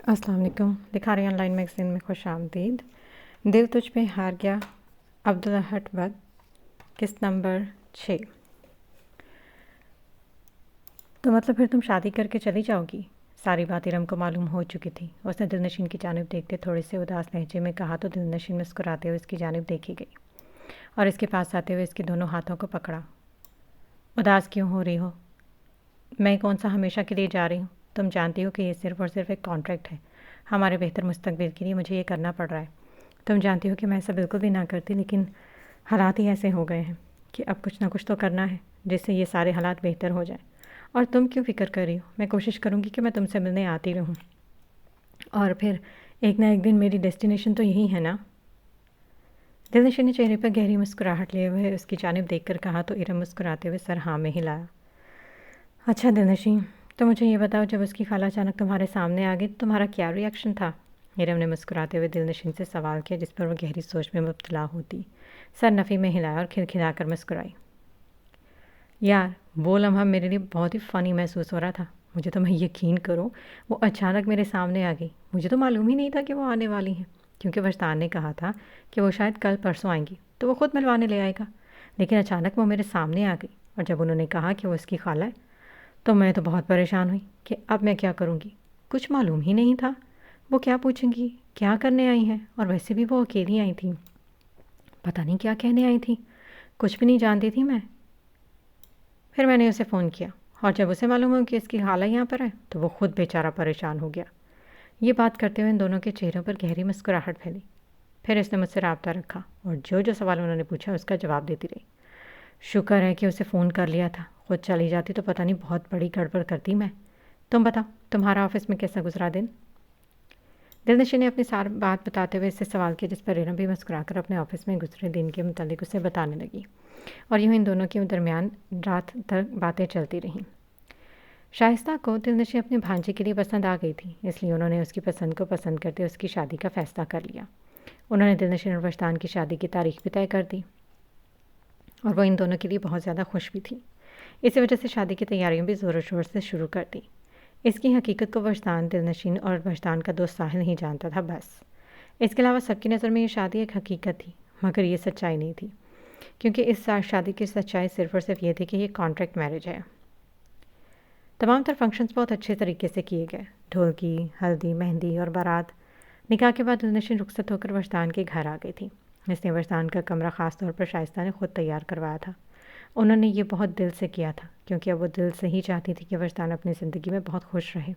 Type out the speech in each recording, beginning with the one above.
السلام علیکم۔ لکھاری آن لائن میگزین میں خوش آمدید۔ دل تجھ پہ ہار گیا، عبدالحٹ بٹ، قسط نمبر 6۔ تو مطلب پھر تم شادی کر کے چلی جاؤ گی؟ ساری بات ارم کو معلوم ہو چکی تھی۔ اس نے دلنشین کی جانب دیکھتے تھوڑے سے اداس لہجے میں کہا تو دلنشین مسکراتے ہوئے اس کی جانب دیکھی گئی اور اس کے پاس آتے ہوئے اس کے دونوں ہاتھوں کو پکڑا۔ اداس کیوں ہو رہی ہو؟ میں کون سا ہمیشہ کے لیے جا رہی ہوں؟ تم جانتی ہو کہ یہ صرف اور صرف ایک کانٹریکٹ ہے۔ ہمارے بہتر مستقبل کے لیے مجھے یہ کرنا پڑ رہا ہے۔ تم جانتی ہو کہ میں ایسا بالکل بھی نہ کرتی، لیکن حالات ہی ایسے ہو گئے ہیں کہ اب کچھ نہ کچھ تو کرنا ہے جس سے یہ سارے حالات بہتر ہو جائیں۔ اور تم کیوں فکر کر رہی ہو؟ میں کوشش کروں گی کہ میں تم سے ملنے آتی رہوں، اور پھر ایک نہ ایک دن میری ڈیسٹینیشن تو یہی ہے نا۔ دلنشین نے چہرے پر گہری مسکراہٹ لیے ہوئے اس کی جانب دیکھ کر کہا تو ارم مسکراتے ہوئے سر ہاں میں ہلایا۔ اچھا دلنشین، تو مجھے یہ بتاؤ، جب اس کی خالہ اچانک تمہارے سامنے آ گئی تو تمہارا کیا ری ایکشن تھا؟ ارم نے مسکراتے ہوئے دلنشین سے سوال کیا جس پر وہ گہری سوچ میں مبتلا ہوتی۔ سر نفی میں ہلایا اور کھلکھلا کر مسکرائی۔ یار، وہ لمحہ میرے لیے بہت ہی فنی محسوس ہو رہا تھا۔ مجھے تو میں یقین کرو، وہ اچانک میرے سامنے آ گئی۔ مجھے تو معلوم ہی نہیں تھا کہ وہ آنے والی ہیں، کیونکہ وجدان نے کہا تھا کہ وہ شاید کل پرسوں آئیں گی تو وہ خود ملوانے لے آئے گا، لیکن اچانک وہ میرے سامنے آ گئی، اور جب انہوں نے کہا کہ وہ اس کی خالہ ہے تو میں تو بہت پریشان ہوئی کہ اب میں کیا کروں گی۔ کچھ معلوم ہی نہیں تھا وہ کیا پوچھیں گی، کیا کرنے آئی ہیں، اور ویسے بھی وہ اکیلی آئی تھیں، پتہ نہیں کیا کہنے آئی تھیں، کچھ بھی نہیں جانتی تھی میں۔ پھر میں نے اسے فون کیا، اور جب اسے معلوم ہو کہ اس کی خالہ یہاں پر ہے تو وہ خود بیچارہ پریشان ہو گیا۔ یہ بات کرتے ہوئے ان دونوں کے چہروں پر گہری مسکراہٹ پھیلی۔ پھر اس نے مجھ سے رابطہ رکھا اور جو سوال انہوں نے پوچھا اس کا جواب دیتی رہی۔ شکر ہے کہ اسے فون کر لیا تھا، خود چلی جاتی تو پتہ نہیں بہت بڑی گڑبڑ کرتی میں۔ تم بتاؤ، تمہارا آفس میں کیسا گزرا دن؟ دلنشین نے اپنی ساری بات بتاتے ہوئے اس سے سوال کیا، جس پر ارم بھی مسکرا کر اپنے آفس میں گزرے دن کے متعلق اسے بتانے لگی، اور یوں ان دونوں کے درمیان رات تک باتیں چلتی رہیں۔ شائستہ کو دلنشین اپنے بھانجے کے لیے پسند آ گئی تھی، اس لیے انہوں نے اس کی پسند کو پسند کرتے اس کی شادی کا فیصلہ کر لیا۔ انہوں نے دلنشین اور وجدان کی شادی کی تاریخ بھی طے کر دی، اور وہ ان دونوں کے لیے بہت زیادہ خوش بھی تھی۔ اسی وجہ سے شادی کی تیاریاں بھی زور و شور سے شروع کر دی۔ اس کی حقیقت کو وجدان، دلنشین اور وجدان کا دوست ساحل ہی جانتا تھا بس۔ اس کے علاوہ سب کی نظر میں یہ شادی ایک حقیقت تھی، مگر یہ سچائی نہیں تھی، کیونکہ اس شادی کی سچائی صرف اور صرف یہ تھی کہ یہ کانٹریکٹ میرج ہے۔ تمام تر فنکشنز بہت اچھے طریقے سے کیے گئے، ڈھول کی، ہلدی، مہندی اور بارات۔ نکاح کے بعد دلنشین رخصت ہو کر وجدان کے گھر آ گئی تھی۔ اس نے وجدان کا کمرہ خاص طور پر شائستہ نے خود تیار کروایا تھا۔ انہوں نے یہ بہت دل سے کیا تھا، کیونکہ اب وہ دل سے ہی چاہتی تھی کہ وجدان اپنی زندگی میں بہت خوش رہے۔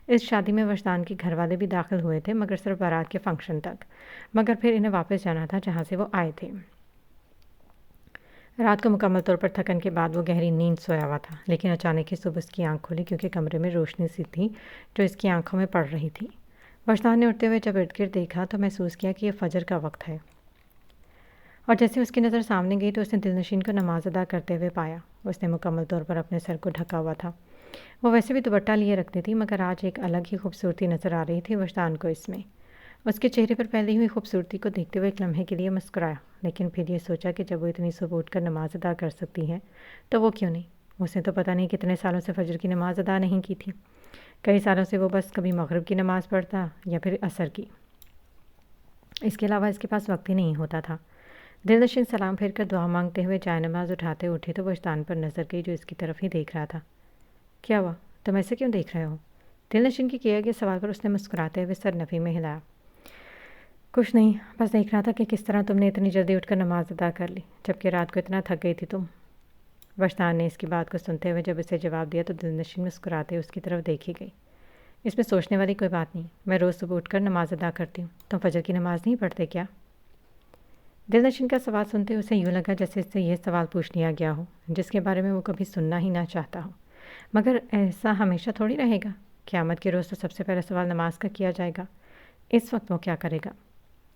اس شادی میں وجدان کے گھر والے بھی داخل ہوئے تھے، مگر صرف بارات کے فنکشن تک، مگر پھر انہیں واپس جانا تھا جہاں سے وہ آئے تھے۔ رات کو مکمل طور پر تھکن کے بعد وہ گہری نیند سویا ہوا تھا، لیکن اچانک ہی صبح اس کی آنکھ کھلی، کیونکہ کمرے میں روشنی سی تھی جو اس کی آنکھوں میں پڑ رہی تھی۔ وجدان نے اٹھتے ہوئے جب ارد گرد دیکھا تو محسوس کیا کہ یہ فجر کا وقت ہے، اور جیسے اس کی نظر سامنے گئی تو اس نے دلنشین کو نماز ادا کرتے ہوئے پایا۔ اس نے مکمل طور پر اپنے سر کو ڈھکا ہوا تھا۔ وہ ویسے بھی دوپٹہ لیے رکھتی تھی، مگر آج ایک الگ ہی خوبصورتی نظر آ رہی تھی وجدان کو اس میں۔ اس کے چہرے پر پھیلی ہوئی خوبصورتی کو دیکھتے ہوئے ایک لمحے کے لیے مسکرایا، لیکن پھر یہ سوچا کہ جب وہ اتنی صبح اٹھ کر نماز ادا کر سکتی ہے تو وہ کیوں نہیں؟ اس نے تو پتہ نہیں کتنے سالوں سے فجر کی نماز ادا نہیں کی تھی۔ کئی سالوں سے وہ بس کبھی مغرب کی نماز پڑھتا یا پھر عصر کی، اس کے علاوہ اس کے پاس وقت ہی نہیں ہوتا تھا۔ دلنشین سلام پھیر کر دعا مانگتے ہوئے جائے نماز اٹھاتے اٹھی تو وجدان پر نظر گئی جو اس کی طرف ہی دیکھ رہا تھا۔ کیا ہوا؟ تم ایسے کیوں دیکھ رہے ہو؟ دلنشین کے کیا گئے سوال پر اس نے مسکراتے ہوئے سر نفی میں ہلایا۔ کچھ نہیں، بس دیکھ رہا تھا کہ کس طرح تم نے اتنی جلدی اٹھ کر نماز ادا کر لی، جبکہ رات کو اتنا تھک گئی تھی تم۔ وجدان نے اس کی بات کو سنتے ہوئے جب اسے جواب دیا تو دلنشین مسکراتے اس کی طرف دیکھی گئی۔ اس میں سوچنے والی کوئی بات نہیں، میں روز صبح اٹھ کر نماز ادا کرتی ہوں، تم فجر کی نماز نہیں پڑھتے کیا؟ دلنشین کا سوال سنتے اسے یوں لگا جیسے اس سے یہ سوال پوچھ لیا گیا ہو جس کے بارے میں وہ کبھی سننا ہی نہ چاہتا ہو۔ مگر ایسا ہمیشہ تھوڑی رہے گا، قیامت کے روز تو سب سے پہلا سوال نماز کا کیا جائے گا۔ اس وقت وہ کیا کرے گا؟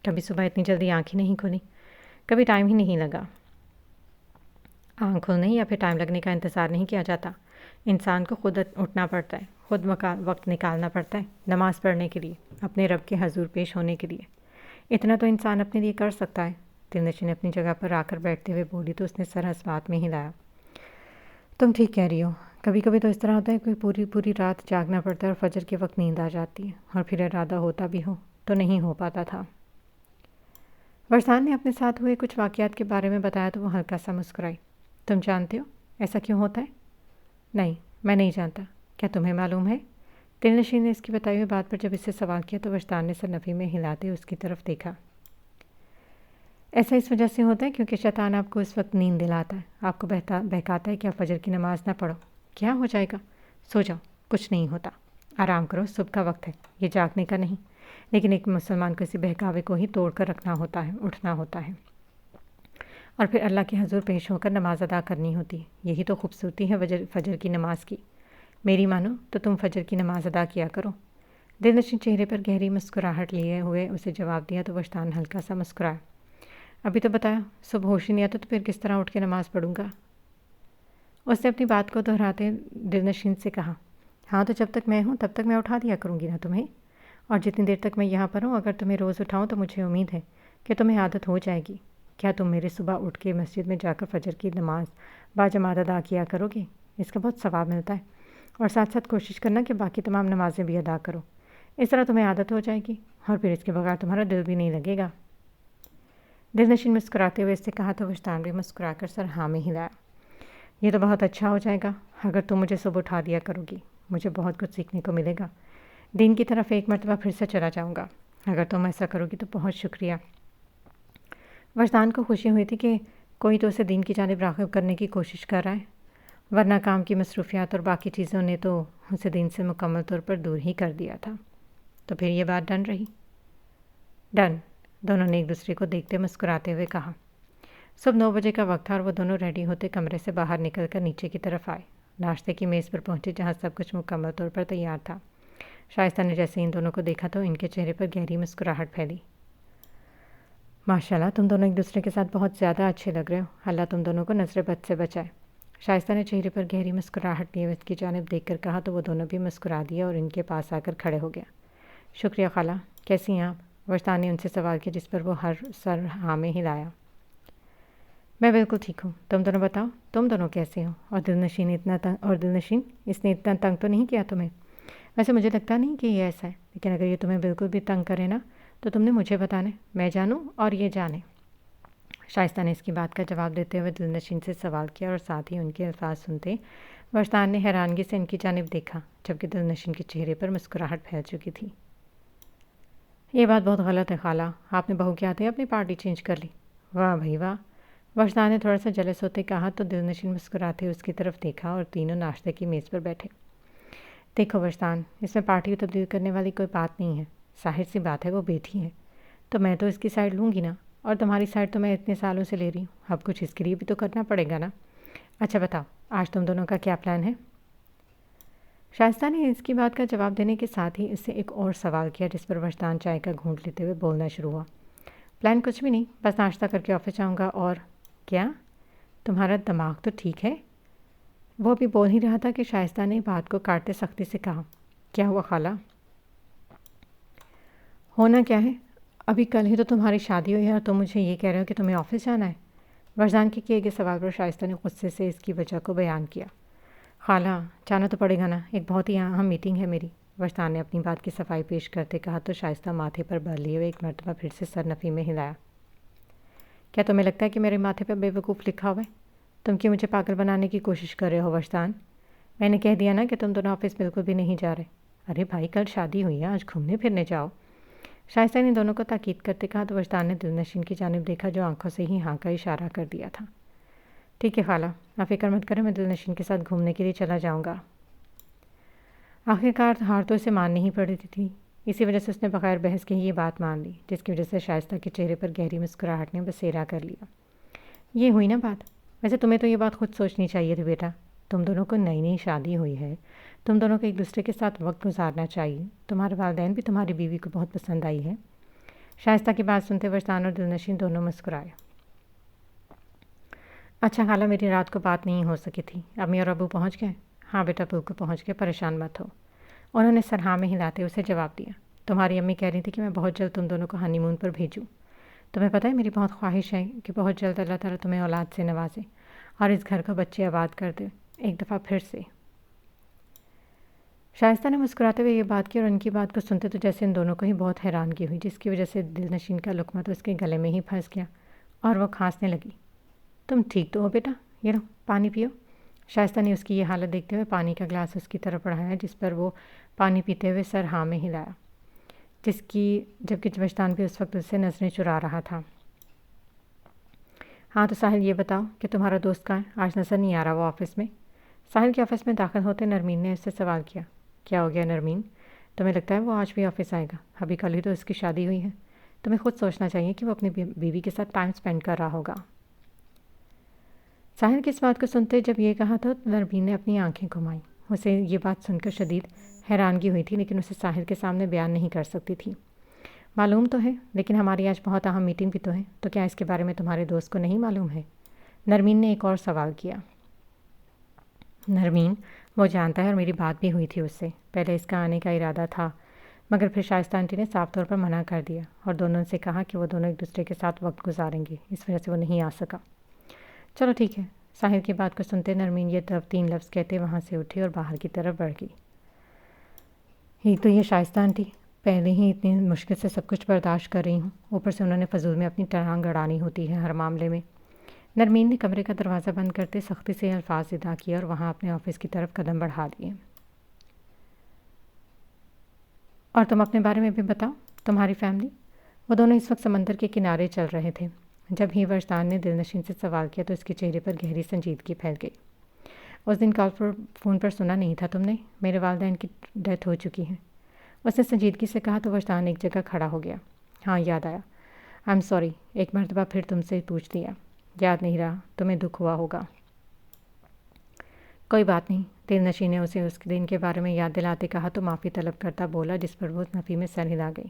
کبھی صبح اتنی جلدی آنکھ ہی نہیں کھلی، کبھی ٹائم ہی نہیں لگا۔ آنکھ کھلنے یا پھر ٹائم لگنے کا انتظار نہیں کیا جاتا، انسان کو خود اٹھنا پڑتا ہے، خود وقت نکالنا پڑتا ہے نماز پڑھنے کے لیے، اپنے رب کے حضور پیش ہونے کے لیے۔ اتنا تو انسان اپنے لیے کر سکتا ہے۔ دلنشین اپنی جگہ پر آ کر بیٹھتے ہوئے بولی تو اس نے سر اس بات میں ہلایا۔ تم ٹھیک کہہ رہی ہو، کبھی کبھی تو اس طرح ہوتا ہے کہ پوری پوری رات جاگنا پڑتا ہے اور فجر کے وقت نیند آ جاتی ہے، اور پھر ارادہ ہوتا بھی ہو تو نہیں ہو پاتا تھا۔ ورسان نے اپنے ساتھ ہوئے کچھ واقعات کے بارے میں بتایا تو وہ ہلکا سا مسکرائی۔ تم جانتے ہو ایسا کیوں ہوتا ہے؟ نہیں، میں نہیں جانتا۔ کیا تمہیں معلوم ہے؟ دل نشین نے اس کی بتائی ہوئی بات پر جب اس سے سوال کیا تو ورسان نے سر نفی میں ہلاتے اس کی طرف دیکھا۔ ایسا اس وجہ سے ہوتا ہے کیونکہ شیطان آپ کو اس وقت نیند دلاتا ہے، آپ کو بہکاتا ہے کہ آپ فجر کی نماز نہ پڑھو۔ کیا ہو جائے گا؟ سو جاؤ، کچھ نہیں ہوتا، آرام کرو، صبح کا وقت ہے، یہ جاگنے کا نہیں۔ لیکن ایک مسلمان کو اسی بہکاوے کو ہی توڑ کر رکھنا ہوتا ہے، اٹھنا ہوتا ہے، اور پھر اللہ کے حضور پیش ہو کر نماز ادا کرنی ہوتی ہے۔ یہی تو خوبصورتی ہے فجر کی نماز کی۔ میری مانو تو تم فجر کی نماز ادا کیا کرو۔ دل نشین چہرے پر گہری مسکراہٹ لیے ہوئے اسے جواب دیا تو وجدان ہلکا سا مسکرایا۔ ابھی تو بتایا، صبح ہوش ہی نہیں آتا تو پھر کس طرح اٹھ کے نماز پڑھوں گا؟ اس نے اپنی بات کو دہراتے دل نشین سے کہا۔ ہاں تو جب تک میں ہوں تب تک میں اٹھا دیا کروں گی نا تمہیں، اور جتنی دیر تک میں یہاں پر ہوں اگر تمہیں روز اٹھاؤں تو مجھے امید ہے کہ تمہیں عادت ہو جائے گی۔ کیا تم میرے صبح اٹھ کے مسجد میں جا کر فجر کی نماز باجماعت ادا کیا کرو گے؟ اس کا بہت ثواب ملتا ہے، اور ساتھ ساتھ کوشش کرنا کہ باقی تمام نمازیں بھی ادا کرو، اس طرح تمہیں عادت ہو جائے گی، اور پھر اس کے بغیر تمہارا دل بھی نہیں لگے گا۔ دل نشین مسکراتے ہوئے اس سے کہا تو وجدان بھی مسکرا کر سر ہاں میں ہلایا۔ یہ تو بہت اچھا ہو جائے گا اگر تم مجھے صبح اٹھا دیا کرو گی، مجھے بہت کچھ سیکھنے کو ملے گا، دین کی طرف ایک مرتبہ پھر سے چلا جاؤں گا۔ اگر تم ایسا کرو گی تو بہت شکریہ۔ وجدان کو خوشی ہوئی تھی کہ کوئی تو اسے دین کی جانب راغب کرنے کی کوشش کر رہا ہے، ورنہ کام کی مصروفیات اور باقی چیزوں نے تو اسے دین سے مکمل طور پر دور ہی کر دیا تھا۔ تو پھر یہ بات ڈن رہی؟ ڈن، دونوں نے ایک دوسرے کو دیکھتے مسکراتے ہوئے کہا۔ صبح 9 بجے کا وقت تھا اور وہ دونوں ریڈی ہوتے کمرے سے باہر نکل کر نیچے کی طرف آئے، ناشتے کی میز پر پہنچے جہاں سب کچھ مکمل طور پر تیار تھا۔ شائستہ نے جیسے ان دونوں کو دیکھا تو ان کے چہرے پر گہری مسکراہٹ پھیلی۔ ماشاءاللہ تم دونوں ایک دوسرے کے ساتھ بہت زیادہ اچھے لگ رہے ہو، اللہ تم دونوں کو نظر بد سے بچائے۔ شائستہ نے چہرے پر گہری مسکراہٹ لیے اس کی جانب دیکھ کر کہا تو وہ دونوں بھی مسکرا دیا اور ان کے پاس آ کر کھڑے ہو گیا۔ شکریہ خالہ، کیسی ہیں آپ؟ وجدان نے ان سے سوال کیا جس پر وہ ہر سر ہاں میں ہلایا۔ میں بالکل ٹھیک ہوں، تم دونوں بتاؤ تم دونوں کیسے ہو؟ اور دل نشین اس نے اتنا تنگ تو نہیں کیا تمہیں؟ ویسے مجھے لگتا نہیں کہ یہ ایسا ہے، لیکن اگر یہ تمہیں بالکل بھی تنگ کرے نا تو تم نے مجھے بتانا ہے، میں جانوں اور یہ جانے۔ شائستہ نے اس کی بات کا جواب دیتے ہوئے دل نشین سے سوال کیا اور ساتھ ہی ان کے الفاظ سنتے وجدان نے حیرانگی سے ان کی جانب دیکھا، جبکہ دل نشین کے چہرے پر مسکراہٹ پھیل چکی تھی۔ یہ بات بہت غلط ہے خالہ، آپ نے بہو کے آتے اپنی پارٹی چینج کر لی۔ واہ بھائی واہ، وجدان نے تھوڑا سا جلس ہوتے کہا تو دل نشین مسکراتے اس کی طرف دیکھا اور تینوں ناشتے کی میز پر بیٹھے۔ دیکھو وجدان، اس میں پارٹی کو تبدیل کرنے والی کوئی بات نہیں ہے، ظاہر سی بات ہے وہ بیٹی ہے تو میں تو اس کی سائڈ لوں گی نا، اور تمہاری سائڈ تو میں اتنے سالوں سے لے رہی ہوں، اب کچھ اس کے لیے بھی تو کرنا پڑے گا نا۔ اچھا بتاؤ آج تم دونوں کا کیا پلان ہے؟ شائستہ نے اس کی بات کا جواب دینے کے ساتھ ہی اس سے ایک اور سوال کیا جس پر وجدان چائے کا گھونٹ لیتے ہوئے بولنا شروع ہوا۔ پلان کچھ بھی نہیں، بس ناشتہ کر کے آفس جاؤں گا۔ اور کیا تمہارا دماغ تو ٹھیک ہے؟ وہ بھی بول ہی رہا تھا کہ شائستہ نے بات کو کاٹتے سختی سے کہا۔ کیا ہوا خالہ؟ ہونا کیا ہے، ابھی کل ہی تو تمہاری شادی ہوئی ہے اور تم مجھے یہ کہہ رہے ہو کہ تمہیں آفس جانا ہے؟ وجدان کے کیے گئے سوال پر شائستہ نے غصے سے اس کی وجہ کو بیان کیا۔ خالہ جانا تو پڑے گا نا، ایک بہت ہی اہم میٹنگ ہے میری، وجدان نے اپنی بات کی صفائی پیش کرتے کہا تو شائستہ ماتھے پر بر لیے ہوئے ایک مرتبہ پھر سے سر نفی میں ہلایا۔ کیا تمہیں لگتا ہے کہ میرے ماتھے پر بے وقوف لکھا ہوا ہے؟ تم کیوں مجھے پاگل بنانے کی کوشش کر رہے ہو وجدان؟ میں نے کہہ دیا نا کہ تم دونوں آفس بالکل بھی نہیں جا رہے۔ ارے بھائی کل شادی ہوئی ہے، آج گھومنے پھرنے جاؤ۔ شائستہ نے دونوں کو تاکید کرتے کہا تو وجدان نے دل نشین کی جانب دیکھا جو آنکھوں سے ہی ہاں کا اشارہ کر دیا تھا۔ ٹھیک ہے خالہ، آپ فکر مت کریں، میں دل نشین کے ساتھ گھومنے کے لیے چلا جاؤں گا۔ آخرکار ہار تو اسے ماننی ہی پڑی تھی، اسی وجہ سے اس نے بغیر بحث کے ہی یہ بات مان لی، جس کی وجہ سے شائستہ کے چہرے پر گہری مسکراہٹ نے بسیرا کر لیا۔ یہ ہوئی نا بات، ویسے تمہیں تو یہ بات خود سوچنی چاہیے تھی بیٹا، تم دونوں کو نئی نئی شادی ہوئی ہے، تم دونوں کو ایک دوسرے کے ساتھ وقت گزارنا چاہیے، تمہارے والدین بھی تمہاری بیوی کو بہت پسند آئی ہے۔ شائستہ کی بات سنتے وجدان اور دل نشین دونوں مسکرائے۔ اچھا خالہ، میری رات کو بات نہیں ہو سکی تھی، امی اور ابو پہنچ گئے؟ ہاں بیٹا بالکل پہنچ گئے، پریشان مت ہو، انہوں نے سر ہاں میں ہلاتے اسے جواب دیا۔ تمہاری امی کہہ رہی تھی کہ میں بہت جلد تم دونوں کو ہنی مون پر بھیجوں، تمہیں پتہ ہے میری بہت خواہش ہے کہ بہت جلد اللہ تعالیٰ تمہیں اولاد سے نوازے اور اس گھر کو بچے آباد کر دے ایک دفعہ پھر سے۔ شائستہ نے مسکراتے ہوئے یہ بات کی اور ان کی بات کو سنتے تو جیسے ان دونوں کو ہی بہت حیرانگی ہوئی، جس کی وجہ سے دل نشین کا لقمہ تو اس کے گلے میں ہی پھنس گیا اور وہ کھانسنے لگی۔ تم ٹھیک تو ہو بیٹا؟ یہ لو پانی پیو۔ شائستہ نے اس کی یہ حالت دیکھتے ہوئے پانی کا گلاس اس کی طرف بڑھایا، جس پر وہ پانی پیتے ہوئے سر ہاں میں ہلایا، جبکہ وجدان بھی اس وقت اس سے نظریں چرا رہا تھا۔ ہاں تو ساحل یہ بتاؤ کہ تمہارا دوست کہاں ہے؟ آج نظر نہیں آ رہا وہ آفس میں۔ ساحل کے آفس میں داخل ہوتے نرمین نے اس سے سوال کیا۔ کیا ہو گیا نرمین؟ تمہیں لگتا ہے وہ آج بھی آفس آئے گا؟ ابھی کل ہی تو اس کی شادی ہوئی ہے، تمہیں خود سوچنا چاہیے کہ وہ اپنی بیوی کے ساتھ ٹائم سپینڈ کر رہا ہوگا۔ ساحل کی اس بات کو سنتے جب یہ کہا تو نرمین نے اپنی آنکھیں گھمائیں۔ اسے یہ بات سن کر شدید حیرانگی ہوئی تھی، لیکن اسے ساحل کے سامنے بیان نہیں کر سکتی تھی۔ معلوم تو ہے، لیکن ہماری آج بہت اہم میٹنگ بھی تو ہے، تو کیا اس کے بارے میں تمہارے دوست کو نہیں معلوم ہے؟ نرمین نے ایک اور سوال کیا۔ نرمین، وہ جانتا ہے اور میری بات بھی ہوئی تھی اس سے۔ پہلے اس کا آنے کا ارادہ تھا، مگر پھر شائستہ آنٹی نے صاف طور پر منع کر دیا اور دونوں سے کہا کہ وہ دونوں ایک دوسرے کے ساتھ وقت گزاریں گے، اس وجہ سے وہ نہیں آ سکا۔ چلو ٹھیک ہے۔ ساحل کی بات کو سنتے نرمین یہ 2-3 لفظ کہتے وہاں سے اٹھی اور باہر کی طرف بڑھ گئی۔ ایک تو یہ شائستہ آنٹی پہلے ہی اتنی مشکل سے سب کچھ برداشت کر رہی ہوں، اوپر سے انہوں نے فضول میں اپنی ٹانگ اڑانی ہوتی ہے ہر معاملے میں۔ نرمین نے کمرے کا دروازہ بند کرتے سختی سے الفاظ ادا کیا اور وہاں اپنے آفس کی طرف قدم بڑھا دیے۔ اور تم اپنے بارے میں بھی بتاؤ، تمہاری فیملی؟ وہ دونوں اس وقت سمندر کے کنارے چل رہے تھے۔ جب ہی وجدان نے دل نشین سے سوال کیا تو اس کے چہرے پر گہری سنجیدگی پھیل گئی۔ اس دن فون پر سنا نہیں تھا تم نے؟ میرے والدین کی ڈیتھ ہو چکی ہے، اس نے سنجیدگی سے کہا تو وجدان ایک جگہ کھڑا ہو گیا۔ ہاں یاد آیا، آئی ایم سوری، ایک مرتبہ پھر تم سے پوچھ دیا، یاد نہیں رہا، تمہیں دکھ ہوا ہوگا۔ کوئی بات نہیں، دل نشین نے اسے اس دن کے بارے میں یاد دلاتے کہا تو معافی طلب کرتا بولا، جس پر وہ نفی میں سر ہلا گئی۔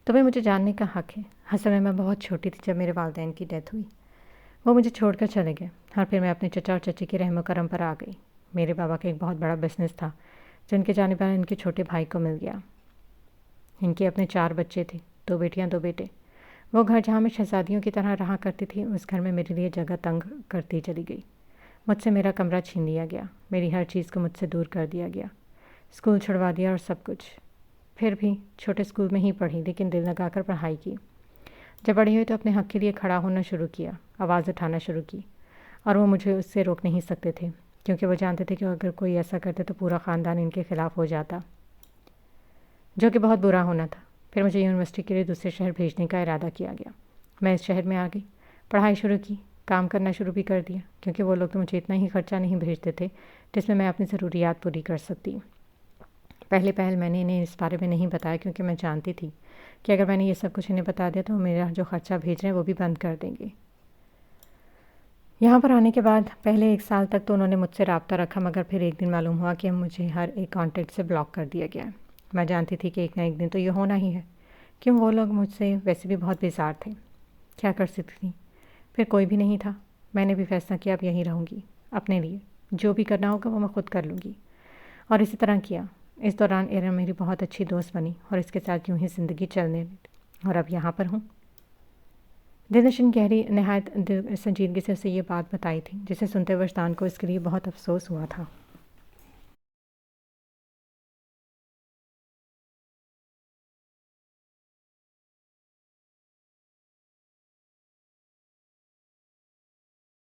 تمہیں مجھے جاننے کا حق ہے۔ اصل میں بہت چھوٹی تھی جب میرے والدین کی ڈیتھ ہوئی، وہ مجھے چھوڑ کر چلے گئے اور پھر میں اپنے چچا اور چچی کے رحم و کرم پر آ گئی۔ میرے بابا کا ایک بہت بڑا بزنس تھا جو ان کے جانے پر ان کے چھوٹے بھائی کو مل گیا۔ ان کے اپنے 4 بچے تھے، 2 بیٹیاں 2 بیٹے۔ وہ گھر جہاں میں شہزادیوں کی طرح رہا کرتی تھی، اس گھر میں میرے لیے جگہ تنگ کرتی چلی گئی۔ مجھ سے میرا کمرہ چھین لیا گیا، میری ہر چیز کو مجھ سے دور کر دیا گیا، اسکول چھڑوا دیا اور سب کچھ۔ پھر بھی چھوٹے اسکول میں ہی پڑھی، لیکن دل لگا کر پڑھائی کی۔ جب بڑی ہوئی تو اپنے حق کے لیے کھڑا ہونا شروع کیا، آواز اٹھانا شروع کی، اور وہ مجھے اس سے روک نہیں سکتے تھے، کیونکہ وہ جانتے تھے کہ اگر کوئی ایسا کرتے تو پورا خاندان ان کے خلاف ہو جاتا، جو کہ بہت برا ہونا تھا۔ پھر مجھے یونیورسٹی کے لیے دوسرے شہر بھیجنے کا ارادہ کیا گیا۔ میں اس شہر میں آ گئی، پڑھائی شروع کی، کام کرنا شروع بھی کر دیا، کیونکہ وہ لوگ تو مجھے اتنا ہی خرچہ نہیں بھیجتے تھے جس میں اپنی ضروریات پوری کر سکتی۔ پہلے میں نے انہیں اس بارے میں نہیں بتایا، کیونکہ میں جانتی تھی کہ اگر میں نے یہ سب کچھ انہیں بتا دیا تو وہ میرا جو خرچہ بھیج رہے ہیں وہ بھی بند کر دیں گے۔ یہاں پر آنے کے بعد پہلے 1 سال تک تو انہوں نے مجھ سے رابطہ رکھا، مگر پھر ایک دن معلوم ہوا کہ مجھے ہر ایک کانٹیکٹ سے بلاک کر دیا گیا ہے۔ میں جانتی تھی کہ ایک نہ ایک دن تو یہ ہونا ہی ہے، کیوں وہ لوگ مجھ سے ویسے بھی بہت بیزار تھے، کیا کر سکتی تھی؟ پھر کوئی بھی نہیں تھا۔ میں نے بھی فیصلہ کیا اب یہیں رہوں گی، اپنے لیے جو بھی کرنا ہوگا وہ میں خود کر لوں گی، اور اسی طرح کیا۔ اس دوران ایرا میری بہت اچھی دوست بنی اور اس کے ساتھ یوں ہی زندگی چلنے لگی، اور اب یہاں پر ہوں۔ دل نشین گہری نہایت سنجیدگی سے اسے یہ بات بتائی تھی، جسے سنتے وجدان کو اس کے لیے بہت افسوس ہوا تھا۔